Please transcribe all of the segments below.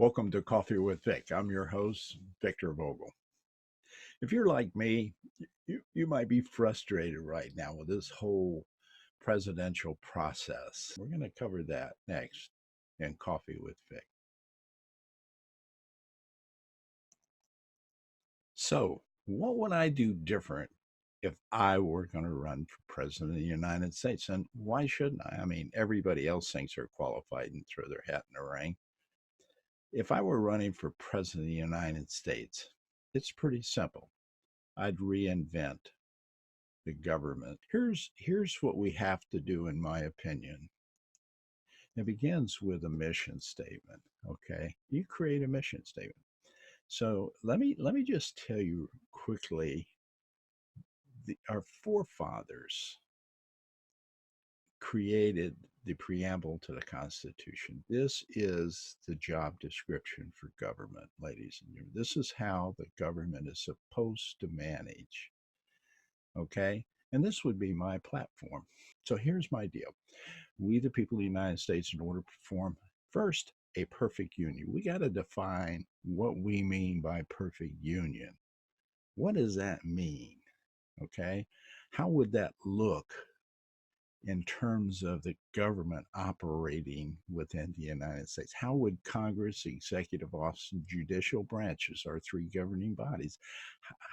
Welcome to Coffee with Vic. I'm your host, Victor Vogel. If you're like me, you might be frustrated right now with this whole presidential process. We're going to cover that next in Coffee with Vic. So, what would I do different if I were going to run for president of the United States? And why shouldn't I? I mean, everybody else thinks they're qualified and throw their hat in the ring. If I were running for president of the United States, it's pretty simple. I'd reinvent the government. Here's what we have to do, in my opinion. It begins with a mission statement. Okay, you create a mission statement. So let me just tell you quickly. Our forefathers created the preamble to the Constitution. This is the job description for government, ladies and gentlemen. This is how the government is supposed to manage. Okay, and this would be my platform. So here's my deal. We, the people of the United States, in order to perform, first, a perfect union, we got to define what we mean by perfect union. What does that mean? Okay. How would that look in terms of the government operating within the United States? How would Congress, the executive office, and judicial branches, our three governing bodies,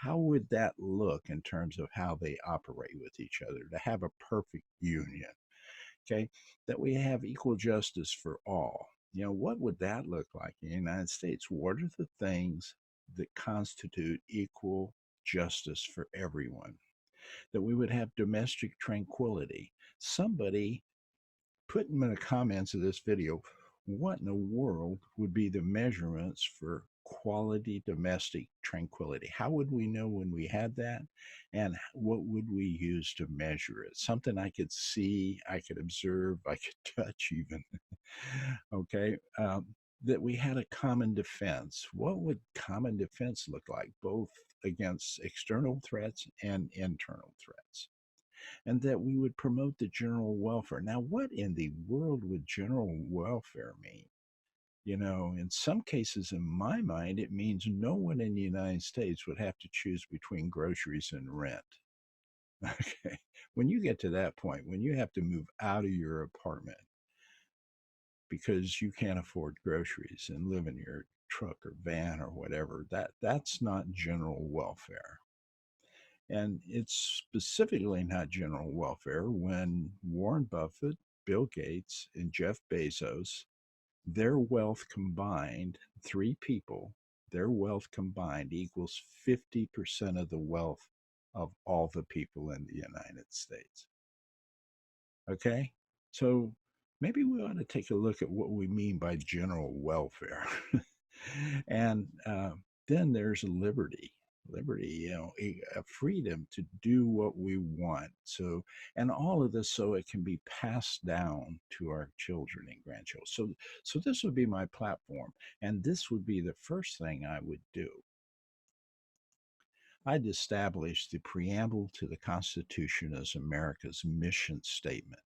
how would that look in terms of how they operate with each other to have a perfect union? Okay, that we have equal justice for all. What would that look like in the United States? What are the things that constitute equal justice for everyone? That we would have domestic tranquility. Somebody put in the comments of this video, what in the world would be the measurements for quality domestic tranquility? How would we know when we had that? And what would we use to measure it? Something I could see, I could observe, I could touch even. Okay. That we had a common defense. What would common defense look like, both against external threats and internal threats? And that we would promote the general welfare. Now, what in the world would general welfare mean? In some cases, in my mind, it means no one in the United States would have to choose between groceries and rent. Okay. When you get to that point, when you have to move out of your apartment because you can't afford groceries and live in your truck or van or whatever, that's not general welfare. And it's specifically not general welfare when Warren Buffett, Bill Gates, and Jeff Bezos, their wealth combined, three people, their wealth combined equals 50% of the wealth of all the people in the United States. Okay? So maybe we ought to take a look at what we mean by general welfare. and then there's liberty, a freedom to do what we want. So, and all of this so it can be passed down to our children and grandchildren. So this would be my platform, and this would be the first thing I would do. I'd establish the preamble to the Constitution as America's mission statement.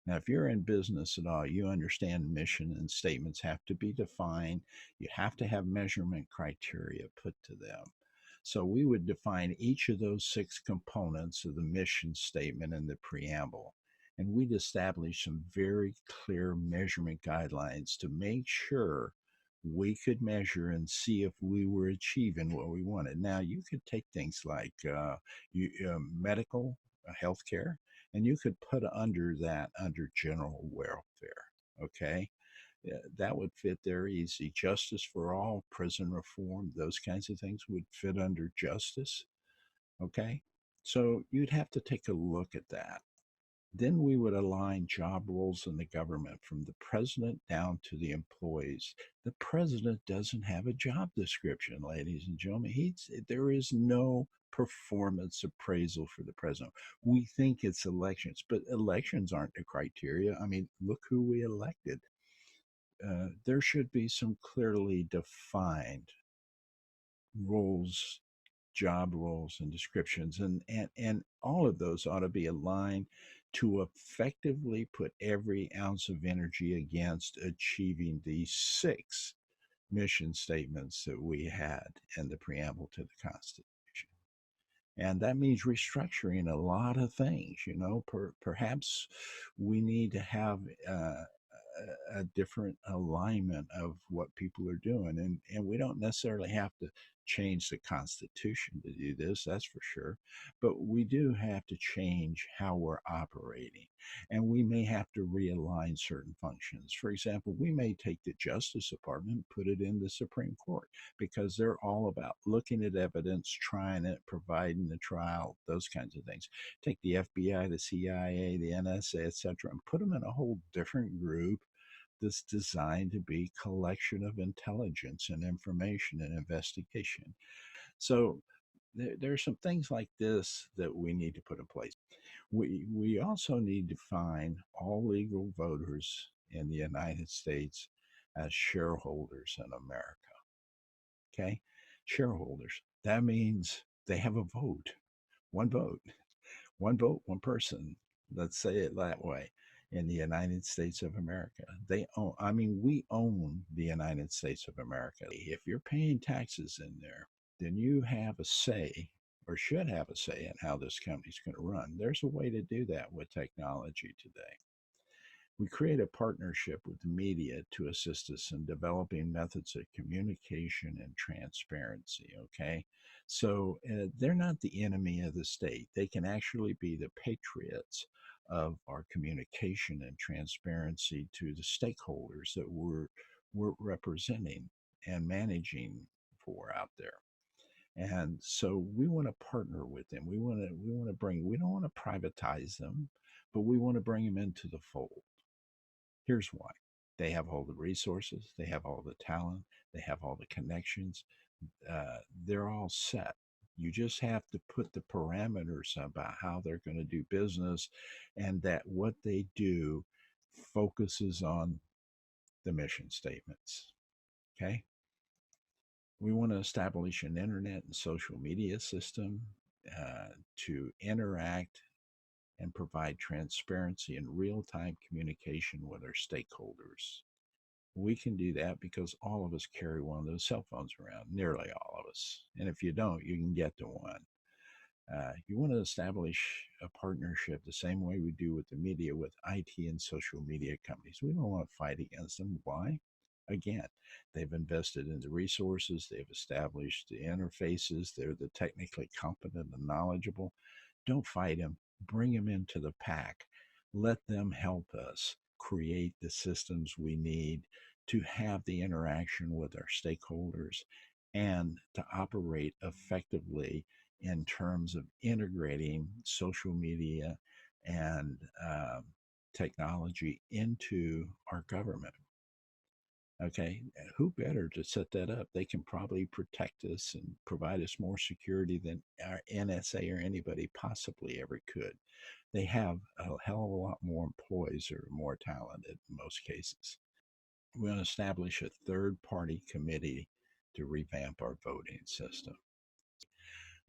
Now, if you're in business at all, you understand mission and statements have to be defined. You have to have measurement criteria put to them. So we would define each of those six components of the mission statement and the preamble. And we'd establish some very clear measurement guidelines to make sure we could measure and see if we were achieving what we wanted. Now, you could take things like medical, healthcare, and you could put under that under general welfare. Okay. Yeah, that would fit there easy. Justice for all, prison reform, those kinds of things would fit under justice. Okay. So you'd have to take a look at that. Then we would align job roles in the government from the president down to the employees. The president doesn't have a job description, ladies and gentlemen. There is no performance appraisal for the president. We think it's elections, but elections aren't the criteria. I mean, look who we elected. There should be some clearly defined roles, job roles, and descriptions, and all of those ought to be aligned to effectively put every ounce of energy against achieving these six mission statements that we had in the preamble to the Constitution. And that means restructuring a lot of things. Perhaps we need to have a different alignment of what people are doing. And we don't necessarily have to change the Constitution to do this, that's for sure. But we do have to change how we're operating. And we may have to realign certain functions. For example, we may take the Justice Department and put it in the Supreme Court because they're all about looking at evidence, trying it, providing the trial, those kinds of things. Take the FBI, the CIA, the NSA, etc., and put them in a whole different group that's designed to be collection of intelligence and information and investigation. So there are some things like this that we need to put in place. We also need to find all legal voters in the United States as shareholders in America. Okay, shareholders. That means they have a vote, one vote, one vote, one person. Let's say it that way. In the United States of America, they own. I mean, we own the United States of America. If you're paying taxes in there, then you have a say, or should have a say, in how this company's going to run. There's a way to do that with technology today. We create a partnership with the media to assist us in developing methods of communication and transparency. Okay. So they're not the enemy of the state. They can actually be the patriots of our communication and transparency to the stakeholders that we're representing and managing for out there. And so we want to partner with them. We want to bring, we don't want to privatize them, but we want to bring them into the fold. Here's why. They have all the resources, they have all the talent, they have all the connections. They're all set. You just have to put the parameters about how they're going to do business and that what they do focuses on the mission statements. Okay. We want to establish an internet and social media system to interact and provide transparency and real time communication with our stakeholders. We can do that because all of us carry one of those cell phones around, nearly all of us. And if you don't, you can get to one. You want to establish a partnership the same way we do with the media, with IT and social media companies. We don't want to fight against them. Why? Again, they've invested in the resources, they've established the interfaces, they're the technically competent and knowledgeable. Don't fight them, bring them into the pack. Let them help us create the systems we need to have the interaction with our stakeholders and to operate effectively in terms of integrating social media and technology into our government. Okay, who better to set that up? They can probably protect us and provide us more security than our NSA or anybody possibly ever could. They have a hell of a lot more employees or more talented in most cases. We're going to establish a third party committee to revamp our voting system.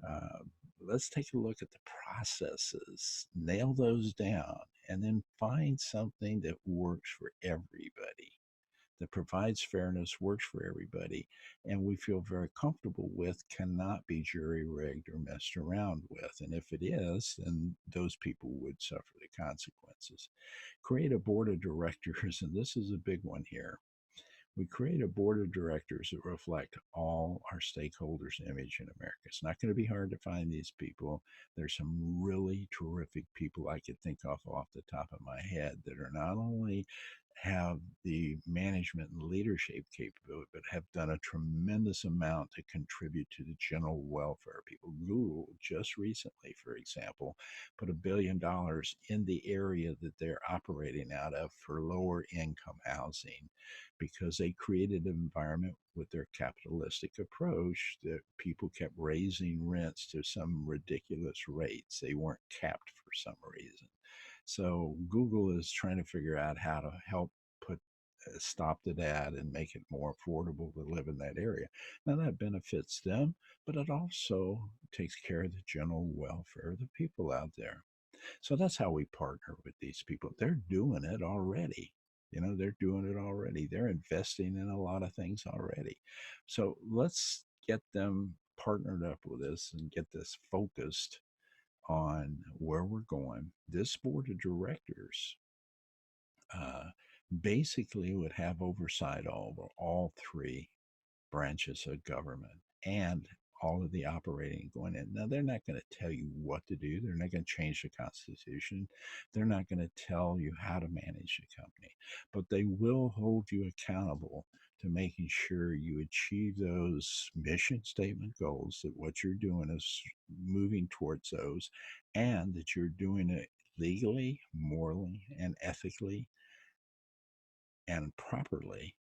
Uh, let's take a look at the processes, nail those down, and then find something that works for everybody, that provides fairness, works for everybody, and we feel very comfortable with, cannot be jury rigged or messed around with. And if it is, then those people would suffer the consequences. Create a board of directors, and this is a big one here. We create a board of directors that reflect all our stakeholders' image in America. It's not going to be hard to find these people. There's some really terrific people I could think of off the top of my head that are not only have the management and leadership capability, but have done a tremendous amount to contribute to the general welfare of people. Google just recently, for example, put $1 billion in the area that they're operating out of for lower income housing because they created an environment with their capitalistic approach that people kept raising rents to some ridiculous rates. They weren't capped for some reason. So Google is trying to figure out how to help put a stop to that and make it more affordable to live in that area. Now that benefits them, but it also takes care of the general welfare of the people out there. So that's how we partner with these people. They're doing it already. They're doing it already. They're investing in a lot of things already. So let's get them partnered up with us and get this focused on where we're going. This board of directors uh, basically would have oversight over all three branches of government and all of the operating going in. Now, they're not going to tell you what to do. They're not going to change the Constitution. They're not going to tell you how to manage the company, but they will hold you accountable to making sure you achieve those mission statement goals, that what you're doing is moving towards those, and that you're doing it legally, morally, and ethically and properly,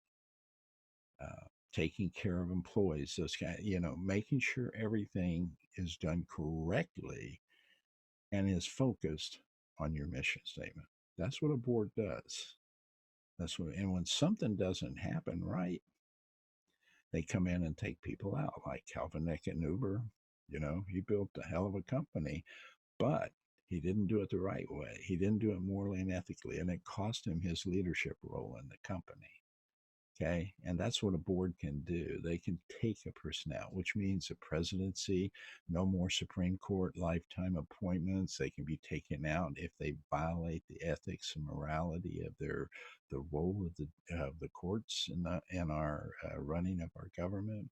taking care of employees, those kind, making sure everything is done correctly and is focused on your mission statement. That's what a board does. And when something doesn't happen right, they come in and take people out, like Calvin Nick and Uber. He built a hell of a company, but he didn't do it the right way. He didn't do it morally and ethically, and it cost him his leadership role in the company. Okay. And that's what a board can do. They can take a person out, which means the presidency, no more Supreme Court lifetime appointments. They can be taken out if they violate the ethics and morality of the role of the courts in our running of our government.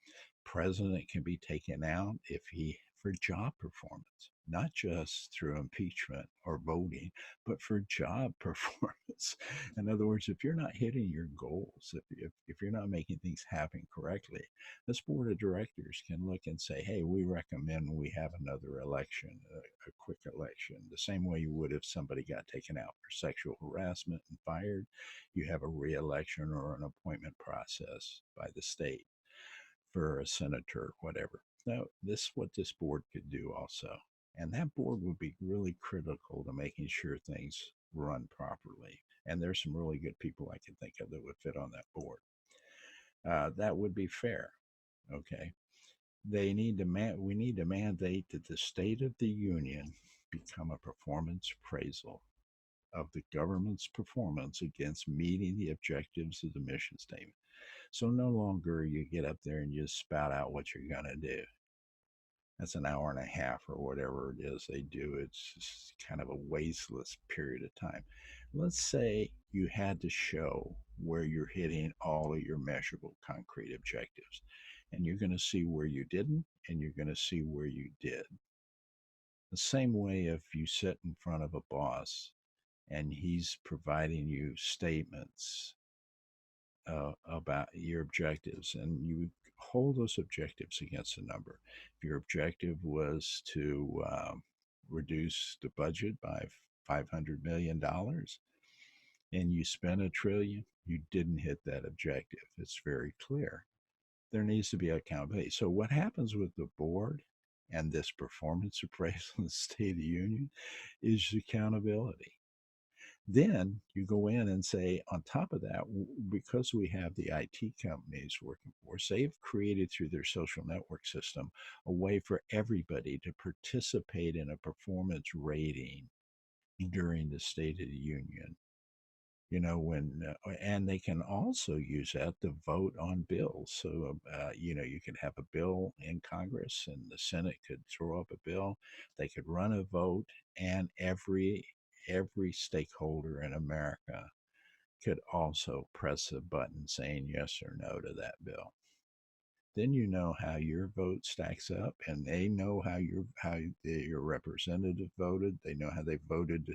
President can be taken out if he for job performance, not just through impeachment or voting, but for job performance. In other words, if you're not hitting your goals, if you're not making things happen correctly, this board of directors can look and say, hey, we recommend we have another election, a quick election, the same way you would if somebody got taken out for sexual harassment and fired. You have a re-election or an appointment process by the state for a senator, whatever. Now, this is what this board could do also. And that board would be really critical to making sure things run properly. And there's some really good people I can think of that would fit on that board. That would be fair. Okay. We need to mandate that the State of the Union become a performance appraisal of the government's performance against meeting the objectives of the mission statement. So no longer you get up there and just spout out what you're going to do. That's an hour and a half or whatever it is they do. It's just kind of a wasteless period of time. Let's say you had to show where you're hitting all of your measurable concrete objectives, and you're going to see where you didn't, and you're going to see where you did. The same way if you sit in front of a boss and he's providing you statements about your objectives, and you hold those objectives against a number. If your objective was to reduce the budget by $500 million and you spent $1 trillion, you didn't hit that objective. It's very clear. There needs to be accountability. So, what happens with the board and this performance appraisal in the State of the Union is accountability. Then you go in and say, on top of that, because we have the IT companies working for us, they've created through their social network system a way for everybody to participate in a performance rating during the State of the Union. And they can also use that to vote on bills. So, you could have a bill in Congress and the Senate could throw up a bill. They could run a vote, and every stakeholder in America could also press a button saying yes or no to that bill. Then you know how your vote stacks up, and they know how your representative voted. They know how they voted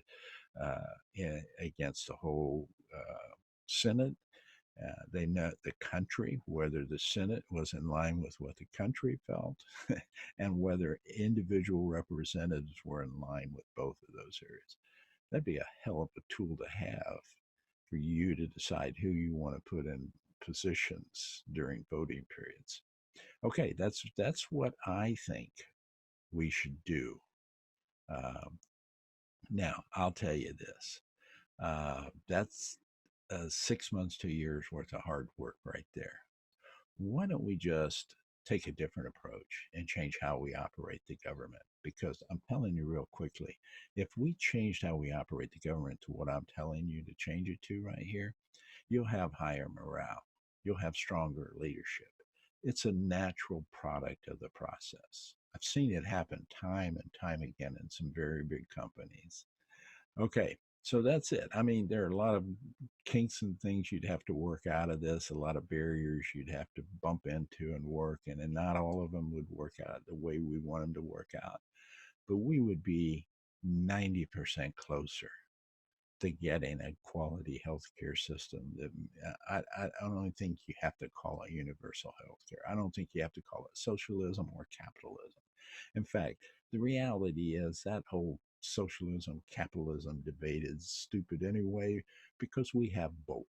against the whole Senate. They know the country, whether the Senate was in line with what the country felt, and whether individual representatives were in line with both of those areas. That'd be a hell of a tool to have for you to decide who you want to put in positions during voting periods. Okay, that's what I think we should do. Um, Now, I'll tell you this. That's 6 months to a year's worth of hard work right there. Why don't we just take a different approach and change how we operate the government? Because I'm telling you real quickly, if we changed how we operate the government to what I'm telling you to change it to right here, you'll have higher morale, you'll have stronger leadership. It's a natural product of the process. I've seen it happen time and time again in some very big companies. Okay, so that's it. I mean, there are a lot of kinks and things you'd have to work out of this, a lot of barriers you'd have to bump into and work, and not all of them would work out the way we want them to work out. But we would be 90% closer to getting a quality healthcare system that I don't think you have to call it universal healthcare. I don't think you have to call it socialism or capitalism. In fact, the reality is that whole socialism capitalism debate is stupid anyway because we have both.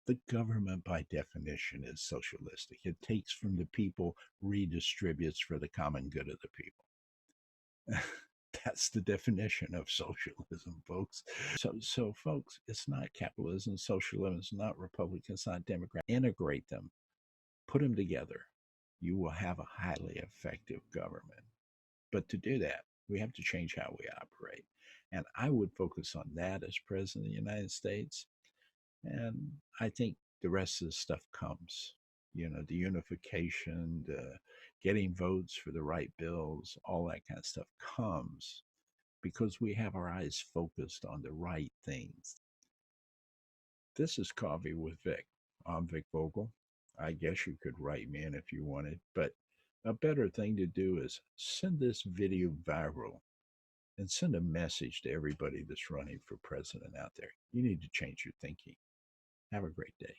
The government, by definition, is socialistic. It takes from the people, redistributes for the common good of the people. That's the definition of socialism, folks. So, folks, it's not capitalism, socialism, it's not Republican, it's not Democrat. Integrate them, put them together. You will have a highly effective government. But to do that, we have to change how we operate. And I would focus on that as president of the United States. And I think the rest of the stuff comes. You know, the unification, the getting votes for the right bills, all that kind of stuff comes because we have our eyes focused on the right things. This is Coffee with Vic. I'm Vic Vogel. I guess you could write me in if you wanted, but a better thing to do is send this video viral and send a message to everybody that's running for president out there. You need to change your thinking. Have a great day.